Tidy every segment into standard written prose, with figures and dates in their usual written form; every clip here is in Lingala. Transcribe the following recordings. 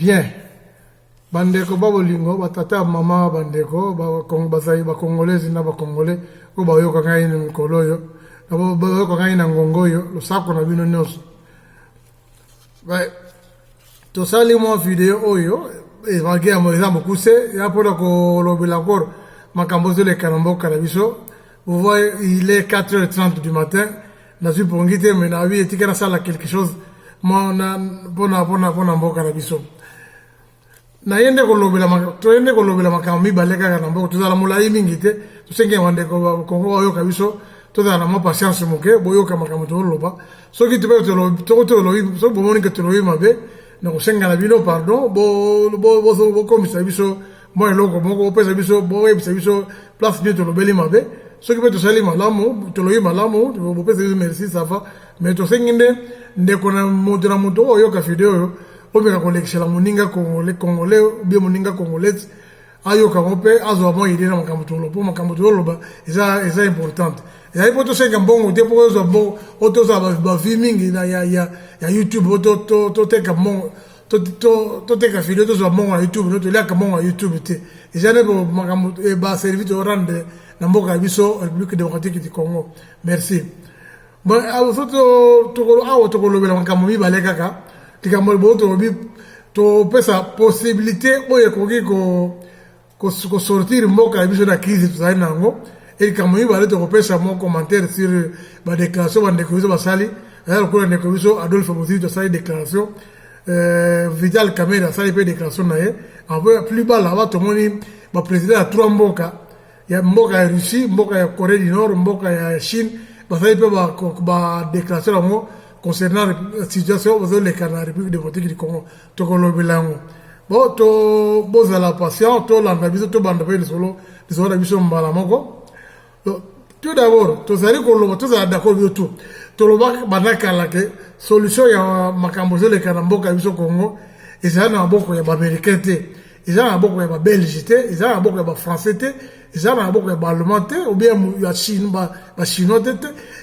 Bien. Bandeko babolingo batata mama bandeko ba congolais na ba congolais ko ba yo kanga ina mikolo yo ba yo kanga ina ngongo yo lo sako na bino nyos ba to sali mo video oyo e vagia mo example kuse ya poda ko lobela encore makambo zele karambo karabiso vous voyez il est 4h30 du matin na suis pour ngite mais na vie etikana sala quelque chose mo na bona mboka karabiso na yende ko lobela makambo mibale kaka na mboko tozala mulai mingi te tosenge wande ko kongo oyo kabiso tozala na mo patience moke boyoka makambo to loba soki to lobi so bomoni ke to lobi mabe na kosenga na bino pardon bo komisa biso mo eloko moko pesa biso bo ebisa biso place ni to lobeli mabe soki pe to sali malamu to lobi malamu bo pesa biso merci ça va mais to senginde ndeko na modra moto oyo ka video obeka kolekisela moninga congolais bien moninga congolais ayoka mope azwa mo idée na makambo to loba eza importante et poto senga mbongo te po zo bo otoza ba filming na ya YouTube to teka mo to teka video to zo mo na YouTube no to leka mo na YouTube te eza ne bo makambo ba service to rendre na mboka biso République démocratique du Congo merci bon awo to ko lobela makambo mi baleka ka tikambo bo to pesa possibilité oyo koki ko sortir mboka biso na crise to zaina ngo et comme il va aller te repérer mon commentaire sur ma déclaration ma déclaration basali alors que la déclaration Adolphe Mozizi de sa déclaration Vital Kamerhe sa déclaration nae en plus bas là-bas tout le monde ba président à trois mboka ya mboka ya Russie mboka ya Corée du Nord mboka ya Chine ba sa ba déclaration ngo concernant la situation dans les Canada République démocratique du Congo to kolobelango bon to boza la patient to la biso to banda pe le solo biso mbala moko tout d'abord tozali koloba tozala d'accord bio tout toloba banaka la ke solution ya makambo zele kana mboka biso Congo eza na maboko ya ba américain te eza na maboko ya ba belge te eza na maboko ya ba français te eza na maboko ya ba allemand te ou bien ya chine ba chinois te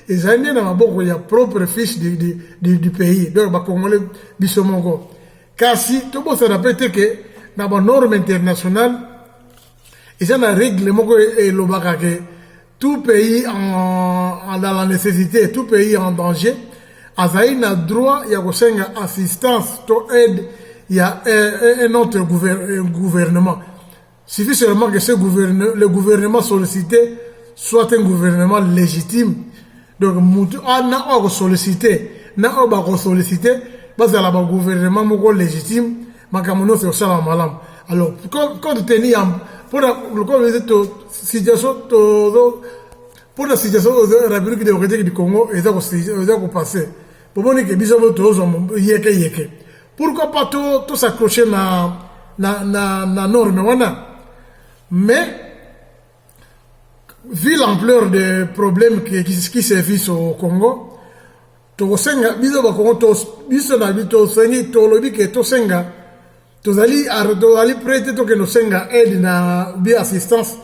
eza na maboko ya propre fils du pays donc ba congolais biso mongo kasi to bosa répéter que na ba norme internationale eza na règle moko e lobaka ke tout pays dans la nécessité, tout pays en danger, Azaï a droit, il y a une assistance, il y a un autre gouvernement. Il suffit seulement que le gouvernement sollicité soit un gouvernement légitime. Donc, on a sollicité, parce que le gouvernement légitime, makamono c'est ça la malam. Alors, quand tu tenais pour la situation de la République démocratique du Congo, ils ont passé. Pour moi, pourquoi pas tout s'accrocher na norme, mais vu l'ampleur des problèmes qui se vivent au Congo, tozali prêter to que nos senga aide na bien assistance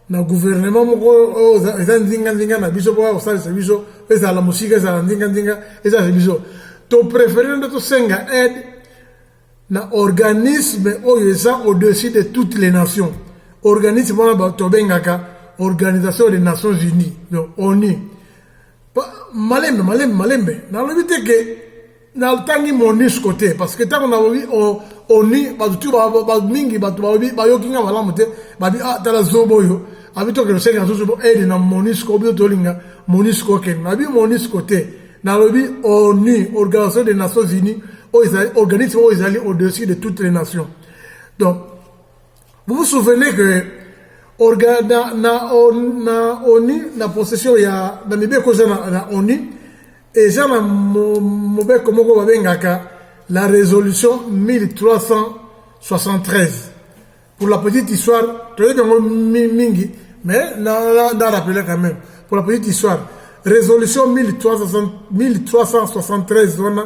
na gouvernement moko eza nzinga na biso po osala biso eza la musique eza nzinga eza biso to préférer to senga aide na organisme oyo eza au-dessus de toutes les nations organisme wana to bengaka Organisation des Nations Unies donc ONU malembe na lobite ke na tangi MONUSCO côté parce que tant on a vu ONU ba mingi ba yokinga malamu te ba bi tala zoboyo abito ke le senga zobo aide na MONUSCO bio tolinga MONUSCO ken na bi MONUSCO côté na lobi ONU Organisation des Nations Unies organisme au-dessus de toutes les nations donc vous vous souvenez que na ONU na possession ya na mibeko na ONU et ça na mobeko moko babengaka la résolution 1373 pour la petite histoire tu sais mingi mais na rappeler quand même pour la petite histoire résolution 1373 wana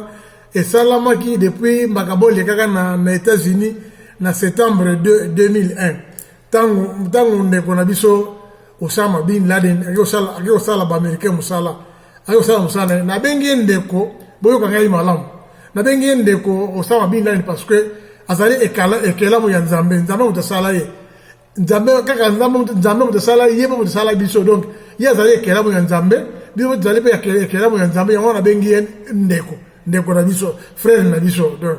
et ça la maki depuis makabo lekaka na États-Unis na septembre 2001 tango ndeko na biso Osama bin Laden akosala ba américain musala akosala na bengi ndeko boyo kanga malamu na bengi ndeko Osama bin Laden parce que azali ekelamu ya nzambe nzambe moto asala ye nzambe kaka nzambe moto asala ye moto asala biso donc ye azali ekelamu ya nzambe biso tozali mpe ekelamu ya nzambe yango wana bengi ye ndeko na biso frère na biso donc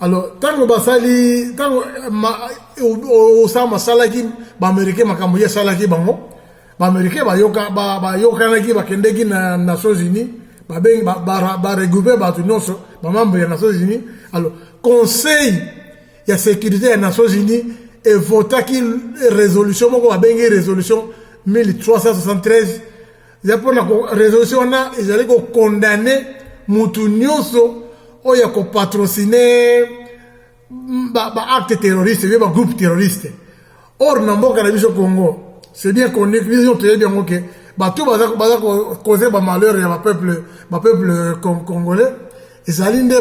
alors ntango basali ntango osala masalaki baaméricain makambo ye asalaki bango baaméricain bayokanaki bakendeki na Nations Unies babengi baregroupe bato nyonso bamembre ya Nations Unies alors conseil ya sécurité ya Nations Unies evotaki résolution moko babengi résolution 1373 ya mpona résolution wana ezali kokondane mutu nyonso oyo kopatrocine baacte terroriste bien bagroupe terroriste or na mboka na biso Congo c'est bien connu vision toyebi yango ke bato baza causer bamalheur ya bapeuple congolais ezali nde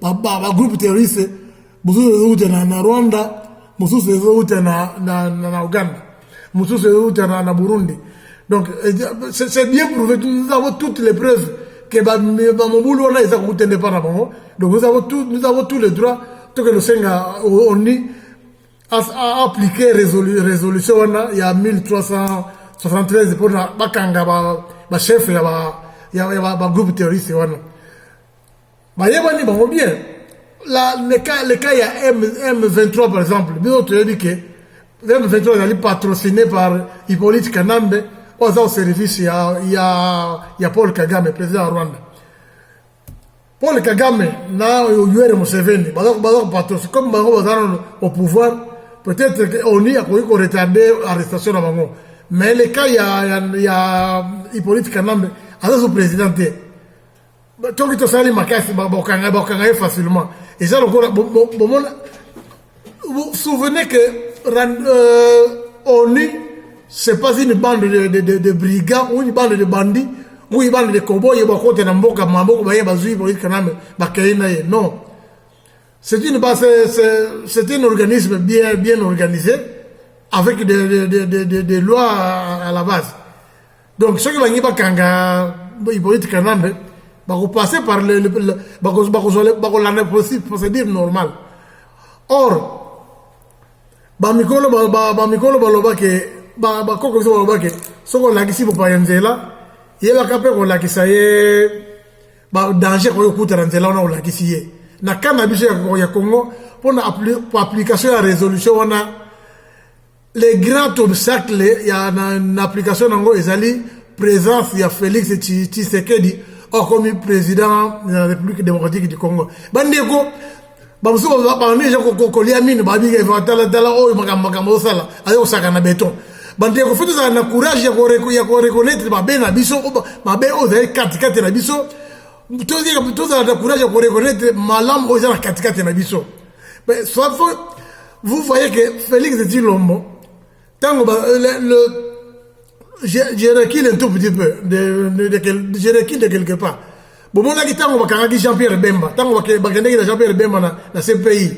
bagroupe terroriste mosusu ezouta na Rwanda mosusu ezouta na Uganda mosusu ezouta na Burundi donc c'est bien prouvé nous avons toutes les preuves que bamobulu wana eza kokutende mpa na bango donc nous avons tous les droits toke losenga oni a appliqué résolution wana ya 1373 mpona bakanga bachef ya bagroupe terroriste wana bayebani bango bien le cas ya M23 par exemple biso toyebi ke M23 ezali patrociné par Hippolyte Kanambe oza au service ya Paul Kagame président ya Rwanda Paul Kagame na Yoweri Museveni baza patrociné comme bango bazana au pouvoir peut-être qu'on y a retardé l'arrestation de bango mais le cas ya Hippolyte Kanambe aza sous président toki tosali makasi bakanga facilement et ça vous souvenez que ONU c'est pas une bande de brigands ou une bande de bandits ou une bande de cowboys qui sont mboka mamboko baye bazui Hippolyte Kanambe bakaina ye non c'est un organisme bien organisé avec des lois à la base donc ceux qui vont bakanga Hippolyte Kanambe va passer par la procédure normale or bamikolo baloba ke bakoko biso baloba ke soko olakisi bopaya nzela yebaka mpe kolakisa ye danger koyokutana nzela wana olakisi ye na kana biso ya Congo mpona application ya résolution wana le grand obstacle ya na application nango ezali présence ya Félix Tshisekedi comme président de la République démocratique du Congo bandeko bamusu baneja kokolia mine babika evatala oyo makambo osala ayo osaka na béton bandeko faut na courage ya reconnaître babe na biso babe oza katikati na biso toza na courage ya reconnaître malamu oza na katikati na biso mais soit vous voyez que Félix Tshilombo tango je recule un tout petit peu je recule de quelque part bon mon aki tango bakangaki Jean-Pierre Bemba tango bakendeki na Jean-Pierre Bemba na CPI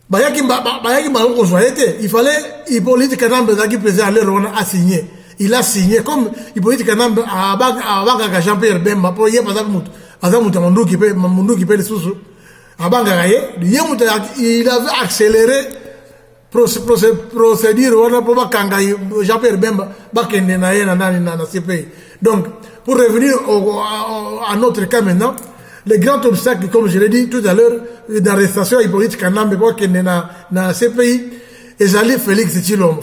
bayaki maloko joyete il fallait Hippolyte Kanambe zaki président le Rwanda a signé il a signé comme Hippolyte Kanambe abanga Jean-Pierre Bemba pour ye paza mutu azamuta munduki pe susu abanga ye il avait accéléré procédure wana pour bakanga Jean-Pierre Bemba bakende na ye na CPI donc pour revenir à notre cas maintenant le grand obstacle comme je l'ai dit tout à l'heure d'arrestation Hippolyte Kanambe pour kende na CPI ezali Félix Tshilombo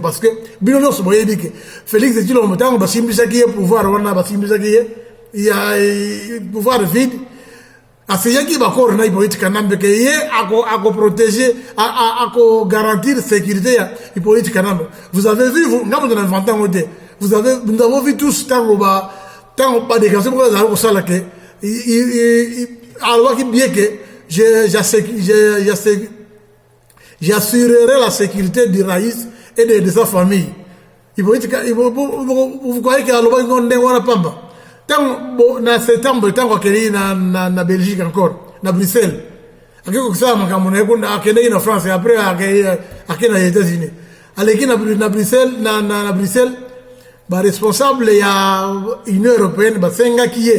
parce que bino nyonso boyebi ke Félix Tshilombo tango basimbisaki ye pouvoir wana basimbisaki ye ya pouvoir vide aseyaki bakoro na Hippolyte Kanambe ke ye ako protéger ako garantir sécurité ya Hippolyte Kanambe vous avez vu vous ngamo de l'inventant côté nous avons vu tous tango ba déclaration pour la sala ke alors qu'il bien que j'assurerai la sécurité du Raïs et de sa famille. Vous croyez qu'il y a le pamba tango na septembre tango akeli na Belgique encore na Bruxelles akiko kusama kama na akende na France après akena les États-Unis aleki na Bruxelles na Bruxelles ba responsable ya Union européenne ba senga qui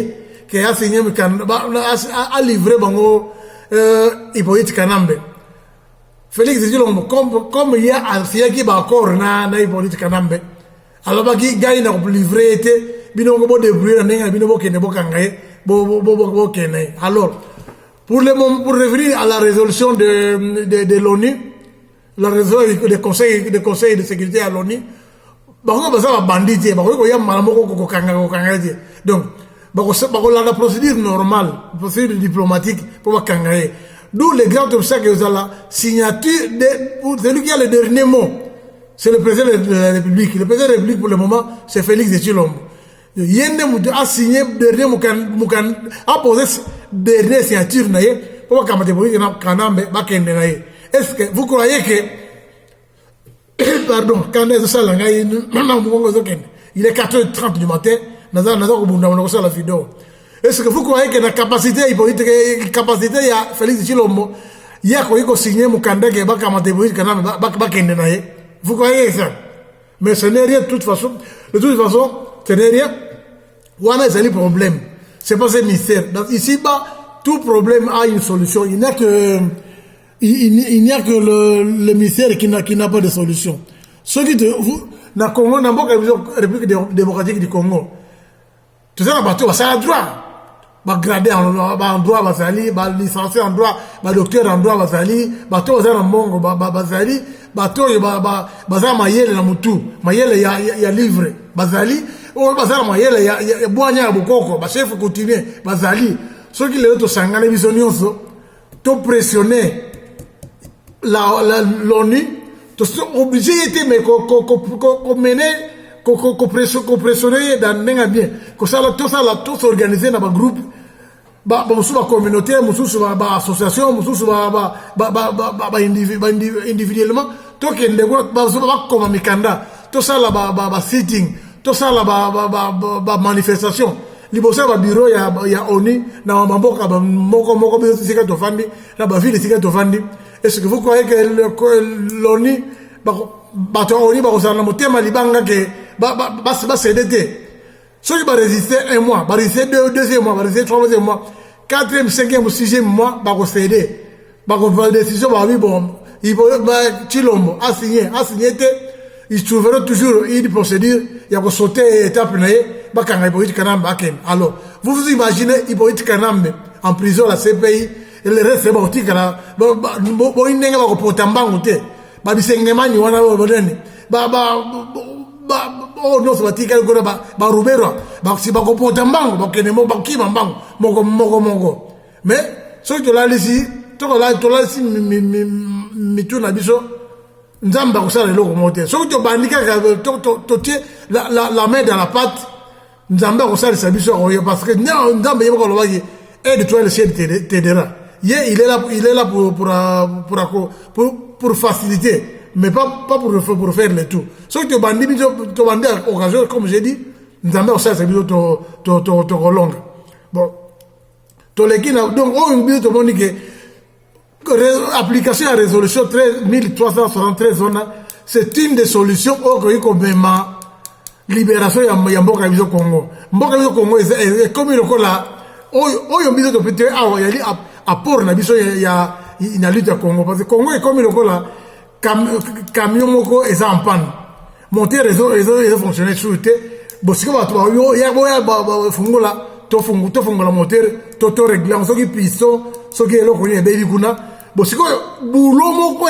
a signé a livré bango Hippolyte Kanambe. Félix Tshilombo, comme il y a un qui va encore na Hippolyte Kanambe. Alors, il y a une livrée, bino bo débrouiller na bino bo kene bo kangaye bo kene. Alors, pour revenir à la résolution de l'ONU, la résolution des conseils de sécurité à l'ONU, bako baza bandit, bako ya malamoko ko kanga. Donc, bako la procédure normale, procédure diplomatique pour kangaye. D'où les grands obstacles que la signature pour celui qui a le dernier mot. C'est le président de la République. Le président de la République pour le moment, c'est Félix Tshilombo. Yende a signé dernier moukan a posé dernière signature naie pour que Hippolyte Kanambe bakende naie. Est-ce que vous croyez que pardon, quand est ça là il est 4h30 du matin, la vidéo. Est-ce que vous croyez que la capacité capacité ya Félix Tshilombo il y a quoi signé mukanda ke bakamate Hippolyte Kanambe bakende naie? Vous croyez ça? Mais ce n'est rien de toute façon, ce n'est rien. On a un problème. C'est pas un mystère. Donc ici bas, tout problème a une solution. Il n'y a que le mystère qui n'a pas de solution. Ceux qui na Congo, na République démocratique du Congo, tout ça, c'est un droit. Ba gradé en droit, ba sali, ba licencié en droit, ba docteur en droit, ba sali, ba to za na mongo, ba sali, ba to ba za mayele na mutu, mayele ya livre, ba sali, o ba za mayele ya boanya ya bokoko, ba chef continuer, ba sali. Ceux qui les to sangana biso nyonso, to pressionner l'ONU, to obligé était mais ko mener ko pressionner dans nenga bien ko sala tout s'organiser dans un groupe ba communauté mususu ba association mususu ba individuellement to kende ba comme mikanda to sala ba sitting to sala ba manifestation libosa ba bureau ya ONU na mamboka ba moko bi sika to fandi na ba ville sika to fandi. Est-ce que vous croyez que l'ONU bato ONU ba osana motema libanga ke ba céder. Ceux qui vont résister un mois, va résister deuxième mois, va résister troisième mois, quatrième, cinquième ou sixième mois, va céder. Va faire des décisions, va bon, il va Tshilombo a signé, il trouvera toujours une procédure, il va sauter étape va quand Hippolyte Kanambe aken. Alors, vous imaginez Hippolyte Kanambe en prison la CPI, et le reste c'est bon, tika bo inenga va porter mbangu te, ba bisengemani wana oh non, c'est pas tika ba rubero ba si ba kopota mbango ba kene mo ba kima mbango moko mais ceux qui là ici to là ici mituna biso nzamba ko sala loko moté ceux qui bandika to la main dans la pâte nzamba ko sala biso parce que nzamba yebo ko lo baki aide toi le ciel t'aidera. Il est là pour faciliter. Mais pas pour faire le tout. Ceux qui te bandent à occasion, comme j'ai dit, nous avons ça, c'est plutôt long. Bon. Donc, on a dit que l'application à résolution 1373, c'est une des solutions au libération de Mboka Biso Congo. Mboka Biso Congo est comme le là. On a dit que il y a apport na biso ya lutte à Congo. Parce que Congo est comme le là. Camion moko eza en panne monter réseau fonctionner sur te bosika ba to yo ya fungola to fungola moteur to régler soki piston soki eloko ni bebi kuna bosika bulo moko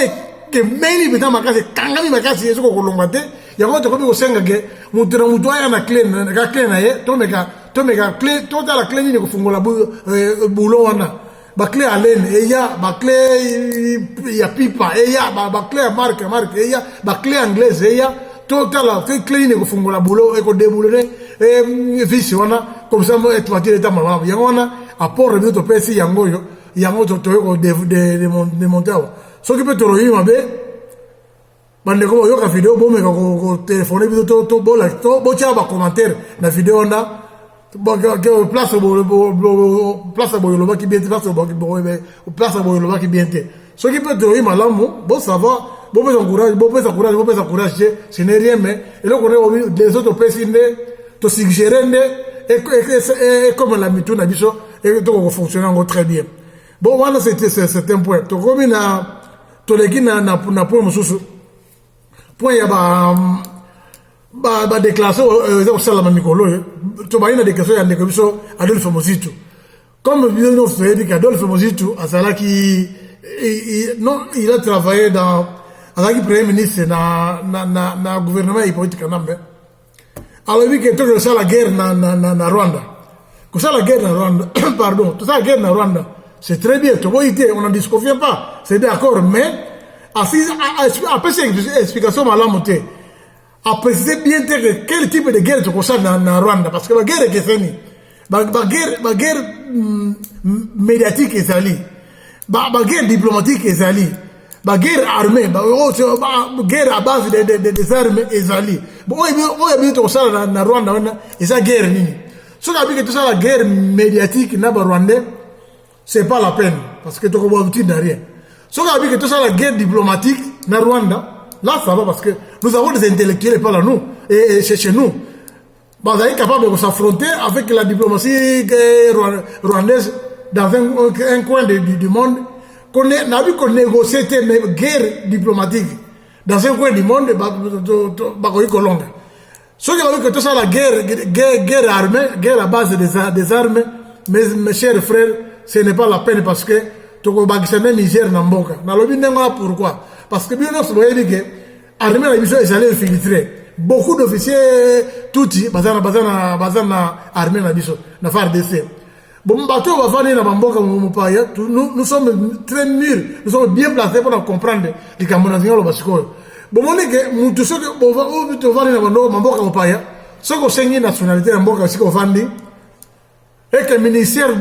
ke meni beta makasi kangami makasi yeso ko longa te yango to ko ko senga ke mutu ya na clé na ye to meka clé to ta la clé ni ko fungola bulo wana ba clé à laine et ya ba clé ya pipa et ya ba clé à marque et ya ba clé anglaise et ya total la clé ni ko fungola boulot et ko débouler et vis wana comme ça mo exploiter l'état malama yango wana apport de to pesi yango to ko de monter so ki peut to roima be bande ko yo ka vidéo bo me ko téléphoner bi to bola to bo tia ba commentaire na vidéo na place boyoloba qui bien place boyoloba qui bien ce qui peut te malamu bon savoir bon courage ce n'est rien mais et là on est des autres personnes to suggérer et comme la mituna biso et to fonctionner très bien bon wana c'est un point to komi na to leki na point mususu point ya ba déclaration za kusala mamikolo to ba ina déclaration ya ndeko biso Adolphe Mozito comme bien nous fait dire qu'Adolphe Mozito azalaki non il a travaillé dans azalaki premier ministre na gouvernement Hippolyte Kanambe alors lui que tout ça la guerre na Rwanda que ça la guerre na Rwanda pardon tout ça la guerre na Rwanda c'est très bien tu vois on n'en disconvient pas c'est d'accord mais après cette explication malamoté a précisé bien quel type de guerre tu consacres dans Rwanda parce que la guerre est finie la guerre médiatique est allée la guerre diplomatique est allée la guerre armée la guerre à base des armes est allée bon on a bien tout ça dans Rwanda et ça guerre nini ce qui a dit que tout ça la guerre médiatique na Rwandais c'est pas la peine parce que tu comprends rien ce qui a dit que tout ça la guerre diplomatique na Rwanda là, ça va parce que nous avons des intellectuels par là, nous, et chez nous. Bah, vous êtes capable de s'affronter avec la diplomatie rwandaise dans un coin du monde. On a vu qu'on négociait une guerre diplomatique dans un coin du monde, ce qui a vu que tout ça, la guerre armée, guerre à base des armes, mes chers frères, ce n'est pas la peine parce que tu as Niger Namboka. Pourquoi? Parce que bien sûr, vous voyez que l'armée a ils allaient infiltrer. Beaucoup d'officiers, tout bazana armée na FARDC. Bon, bateau va venir na Bamboka Mupaya. Nous sommes très mûrs, nous sommes bien placés pour comprendre les Camerounais au Basiko. Bon, on dit que tout ce que on va venir na Bamboka Mupaya, ce qu'on sait nationalité na Bamboka Basiko Vandi, et que le ministère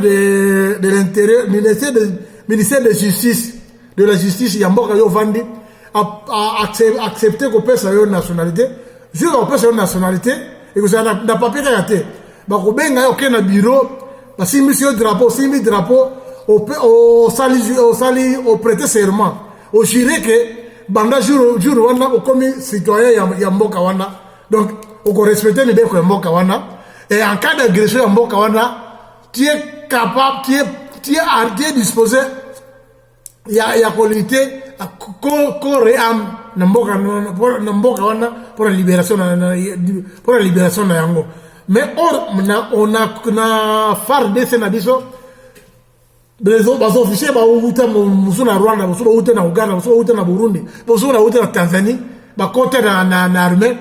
de l'Intérieur, ministère de Justice, de la justice Yamboka Yo Vandi a accepté qu'on paie sa nationalité. Si on paie sa nationalité et que ça n'a pas pu être bah qu'on benga aucun bureau bah si monsieur drapeau au prêter serment au juré que banda jour wana au comme citoyen Yamboka wana donc on respecter les deux Yamboka wana et en cas d'agression Yamboka wana tu es capable tu es disposé il y a qualité corps et âme namboka wana pour la libération na yango mais on a FARDC na biso les officiers ba uta musuna Rwanda musuna uta na Uganda musuna uta na Burundi musuna uta na Tanzanie ba côté na armée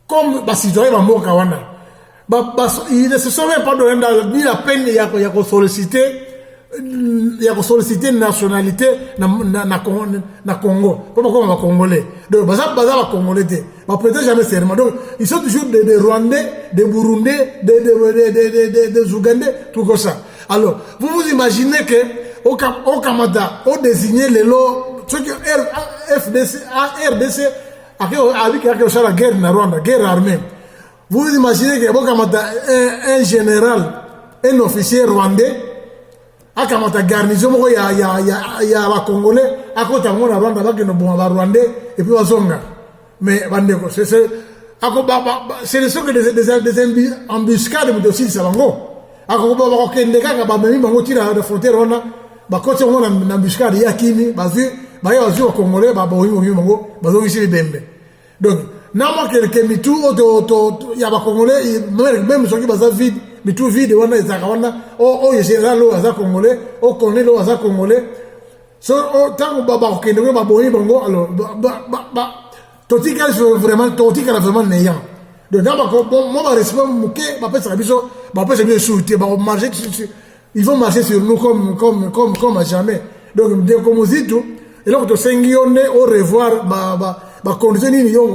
comme ba citoyen ba mboka wana il ne se sauve pas de ni la peine ya ko solliciter il y a sollicité une nationalité na Congo pas comme les Congolais donc baza Congolais pas peut-être jamais serment donc ils sont toujours des Rwandais des Burundais des Ougandais tout comme ça alors vous imaginez que au Canada au désigner les lots ce que RDC avec la guerre na Rwanda guerre armée vous imaginez que au Canada un général un officier rwandais akamata garnison moko ya ba Congolais akota ngona Rwanda bakeno bon ba Rwandais et puis bazonga mais bandeko c'est le socle des embuscades de aussi sabango akoba ba kokende kaka ba memi bango tira de frontière wana ba kote ngona na embuscade ya kini bazu ba ya bazu Congolais ba boyimo bango bazongi sili bembe donc nama quelques mitu ya ba Congolais même soki baza vide mais tout vide wana ezaka wana o général o aza Congolais o colonel o aza Congolais so o tango baba okende ba boyi bango alors totika vraiment néant donc là moi ba respect muke ba pesa biso ba pesa bien souté ba marcher ils vont marcher sur nous comme à jamais donc de comme Mozito et là to sengi on au revoir ba condition ni yo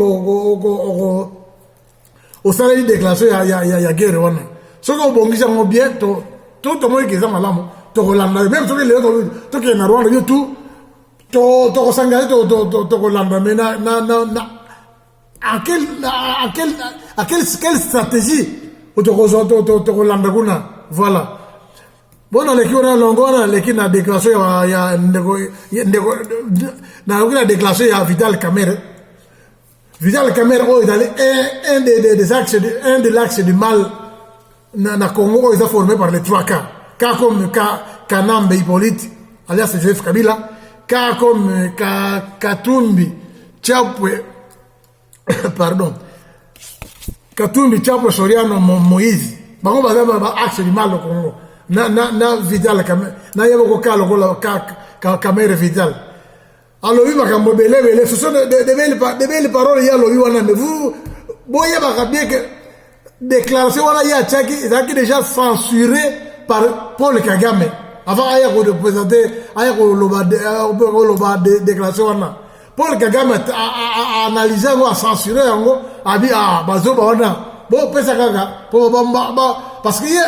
au salaire déclaration ya guerre wana ce qu'on bongisa mo bien tout le monde qui est dans la to Hollande même ce que les autres to que na Rwanda yo tout to sangale to Hollande mais na à quelle stratégie to Hollande kuna voilà bon les qui on a longona les qui na déclaration ya na déclaration ya Vital Kamerhe oh, un des axes de l'axe du mal na Congo ils sont formés par les 3 cas comme Kanambe Hippolyte, alias Joseph Kabila, cas comme Katumbi Chapwe, pardon, Katumbi Chapwe Soriano Moïse, bango bazaba ba axe du mal au Congo. Na Vital Kamere, na yabo ko Kamere Vital. Alors oui, makambo belé, ce sont de belles paroles ya lobi wana, mais vous voyez bien que déclaration wana ya Tchaki, c'est déjà censuré par Paul Kagame. Avant aya ko représenter aya ko loba déclaration wana. Paul Kagame a analysé a censuré yango, a dit bazo ba wana. Bon pesa kaka parce que ya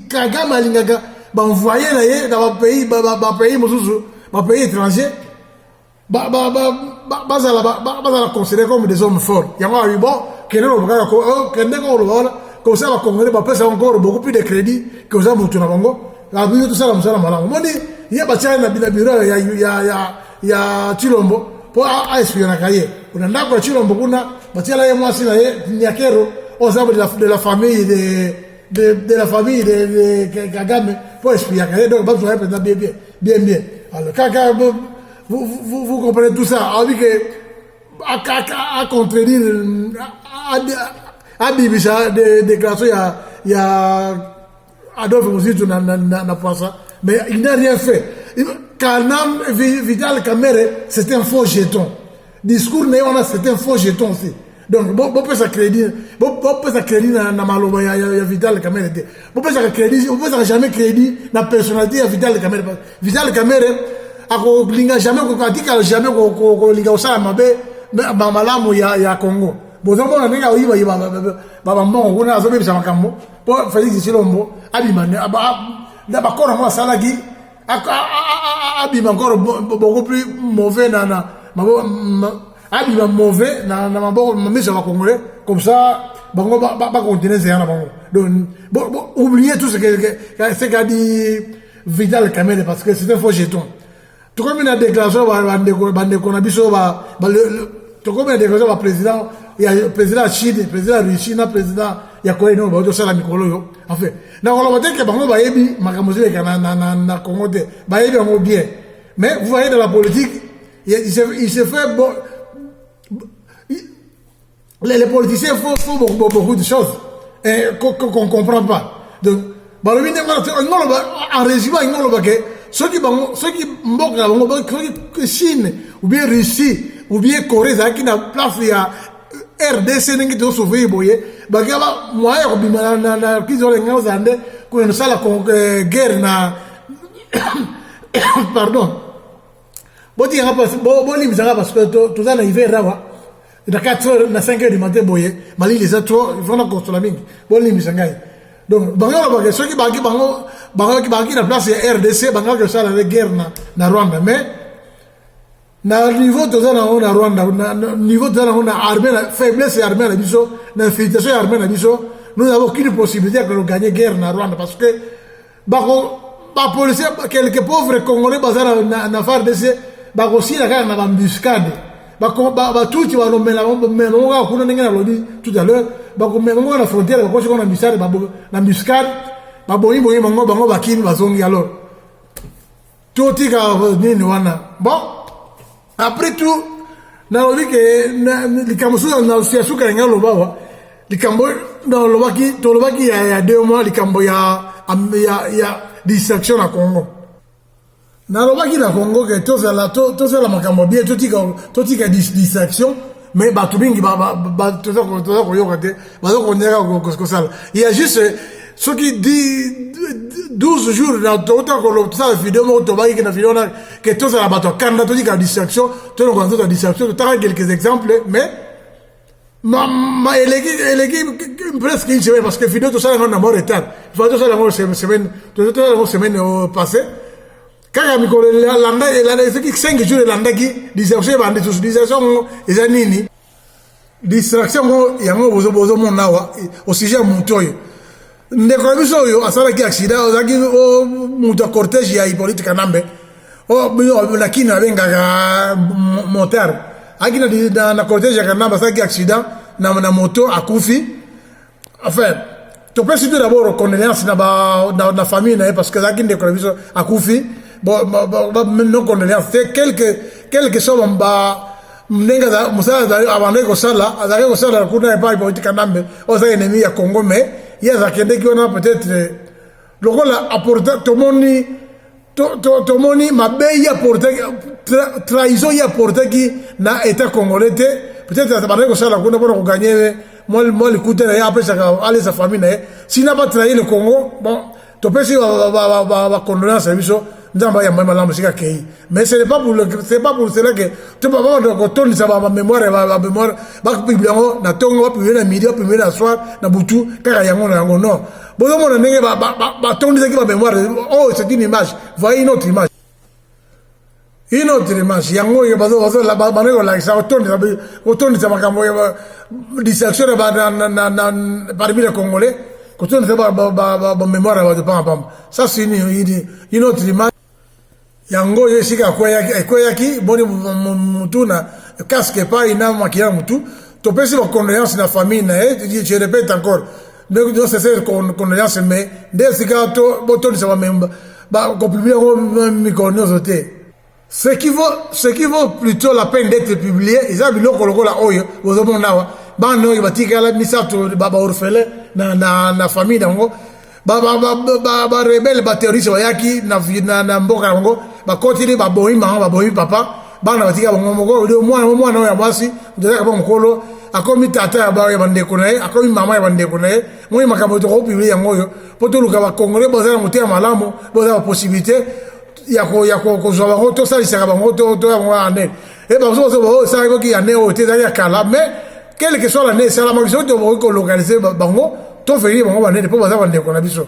Kagame alingaka ba envoyer na ye dans pays pays mususu ba pays étranger bazala considéré comme des hommes forts yango a bon kenelo baka ko kendeko lo wala comme ça va congolais ba pesa encore beaucoup plus de crédit que aux amutu na bango la biyo tout ça la musala malango moni ya ba chana na biro ya Chilombo po a espionner kaye unanda kwa Chilombo kuna batiala ye mwasi na ye nyakero aux hommes de la famille de la famille de Kagame pour expliquer. Donc, vous avez bien. Alors, Kaka, vous comprenez tout ça. On dit que, à contredire, à Bibisa, des déclarations, il y a Adolphe Mouzit, n'a pas ça. Mais il n'a rien fait. Kanam Vital Kamere, c'est un faux jeton. Discours, c'est un faux jeton aussi. Donc, bon peut ça crédit na maloba ya Vital Kamere. Bon peut ça crédit, on peut ça jamais crédit na personnalité ya Vital Kamere. Vital Kamere ako linga jamais ko katika jamais ko linga usala mabe malamu ya Congo. Bozombo na ninga oyiba baba mbongo kuna azobe bisa makambo. Po Félix Chilombo abimane na bakora mo salagi abima encore beaucoup plus mauvais na abima mauvais na maboko mamiso ba congolais comme ça bango ba continuer c'est na bango donc oubliez tout ce qu'a dit Vital Kamere parce que c'est un faux jeton tout comme une déclaration bande konabiso tout comme une déclaration ba président il y a président Chine président Russie na président ya Corée no ba to sala mikolo yo en fait na ko loba que bango ba yebi makamozile na Congo de ba yebi bango bien mais vous voyez dans la politique il se fait bon. Les politiciens font beaucoup de choses qu'on ne comprend pas. Donc, en résumé, ceux qui Chine, ou bien Russie, ou bien Corée, qui n'a place, il y a RDC, qui ont sauvé, moi, ils ont la guerre, pardon. Bon, parce que tout ça, il va de 4h à 5h du matin, Mali les a trop, ils vont construire la mine. Bon, les misangai. Donc, ceux qui banquent la place, c'est RDC, banquent ça la guerre na Rwanda. Mais, na niveau de ça, on a Rwanda, niveau de ça, on a armée, faiblesse et armée, l'infiltration armée, nous n'avons aucune possibilité de gagner guerre na Rwanda parce que, policiers, quelques pauvres Congolais, na FARDC, aussi la embuscade. Tout va nommer kuna ningena lodi tout à l'heure mengo na frontière ko ko na misare na muscade boyi bango bakini bazongi alors tout tika nini wana bon après tout na lodi que likamusu na siasuka ngalo bawa likambo na lobaki ya 2 mois likambo ya distraction na Congo. Na lobaki na Congo que tout ça la makambo bien tout tika distraction mais ba tout bingi ba tout ça ko yokate ba ko nyaka ko sala il y a juste ce qui dit 12 jours dans tout ça vidéo mo to ba ki na vidéo na que tout ça la bato kanda tout tika distraction tout le monde distraction tu as quelques exemples mais eleki presque une semaine parce que vidéo tout ça on a mort retard il faut tout ça la semaine passée kaka mikolo landa qui 5 jours landa qui distraction bande tous distraction eza nini distraction yango bozo mona wa au sujet montoyo ndeko biso yo asala ki accident ozaki o muta cortège ya Hippolyte Kanambe o lakini abenga moteur akina na cortège ya Kanambe asala ki accident na moto akufi enfin topesi tout d'abord condoléance na famille na parce que zaki ndeko na biso akufi non condoléance c'est quelque soit mnenga za musala za abandé ko sala kuna pas politique nambe oza ennemi ya Congo mais ya za kende ki ona peut-être lokola apporter tomoni mabe ya porter trahison ya porter ki na état congolais peut-être abandé ko sala kuna pour gagner moi l'écoute là après ça aller sa famille s'il n'a pas trahi le Congo bon topesi va condoléance biso ndamba ya mama lambo sika kei mais ce n'est pas pour cela que tu peux pas donc ton ça va mémoire ba publier na tongo ba publier na midi ba publier na soir na butu kaka yango non bozo mona ndenge ba tongo qui ba mémoire oh c'est une image voyez une autre image yango yo bazo la baneko la ça autonne ça makambo ya distraction na parmi les Congolais quand on fait ba mémoire de pam ça c'est une autre image yango yesika kweyaki boni mutuna casque pas ina makia mutu to pesi ba condoléance na famille na je répète encore donc c'est condoléance mais dès sika to boton ça va même ba ko publier mi connaissez ce qui vaut plutôt la peine d'être publié ils ont biloko lokola oyo bozomona bano batika la misato baba orphelin na famille dango ba rebelle ba terroriste bayaki na mboka yango ba kotili ba boyi papa bana batika bango moko mwana ya mwasi ndeka ba mkolo akomi tata ya ba bandeko naye akomi mama ya bandeko naye moi makambo to ko publier yango yo poto luka ba congolais bozala mutia malamu bozala possibilité ya ko zo bango to sali saka bango to ya ane e ba so ça ko ki ane o te ya kala mais quelle que soit l'année c'est la maison de ko localiser bango to venir bango bande pour baza bande ko na biso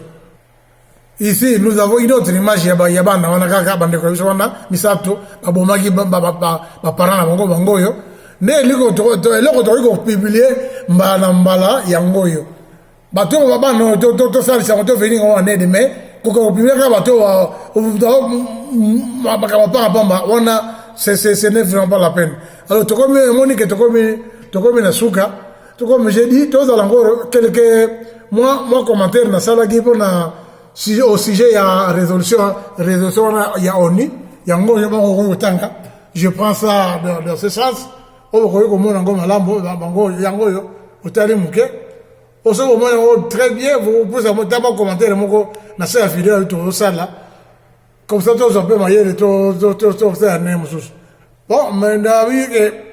ici nous avons une autre image ya bana wana kaka bande ko biso wana misato babomaki ba parents na bango yo ne liko to ko publier mbala yango yo bato babana to sali sa to venir en aide mais ko publier ka bato ba wana c'est n'est vraiment pas la peine alors to comme Monique to comme na suka to comme j'ai dit to za langoro quelques moi commentaire na sala qui pour na au sujet ya résolution ya ONU yango yo ba tanga je prends ça dans ce sens o ko ko mona ngoma lambo bango yango yo otali muke o so mo très bien vous pouvez monter un commentaire moko na sa vidéo to sala comme ça to zo pe mayele to ça ne mususu bon mais ndavi que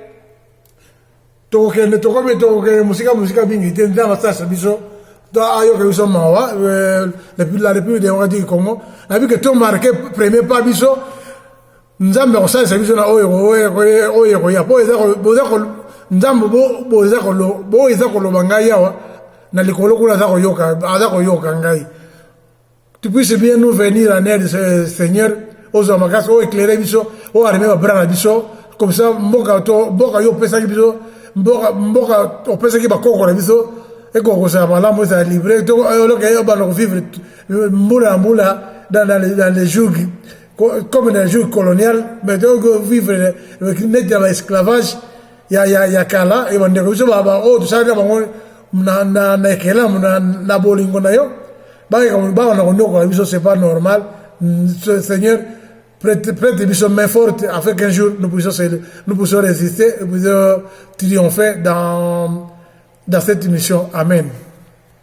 toke musika bingi te ndama sasa biso to ayo ke biso mawa la République démocratique du Congo na bi que to marqué premier pas biso nzambe ko sasa biso na oyo ya po nzambe bo eza ko lobanga yawa na likolo kuna za ko yoka ngai tu puisses bien nous venir en aide Seigneur aux amakas o éclairer biso o armer ba brana biso comme ça mboka yo pesa biso mboka opesa ki bakoko na biso eko ko sa malamu za libre to lo ke ba no vivre mbula dans les jours comme dans les jours coloniaux mais donc vivre net de l'esclavage ya kala e bande ko biso ba o to sa ba ngo na kela na bolingo na yo ba na ko biso c'est pas normal Seigneur prête biso main forte afin qu'un jour nous puissions résister, nous puissions triompher dans cette mission. Amen.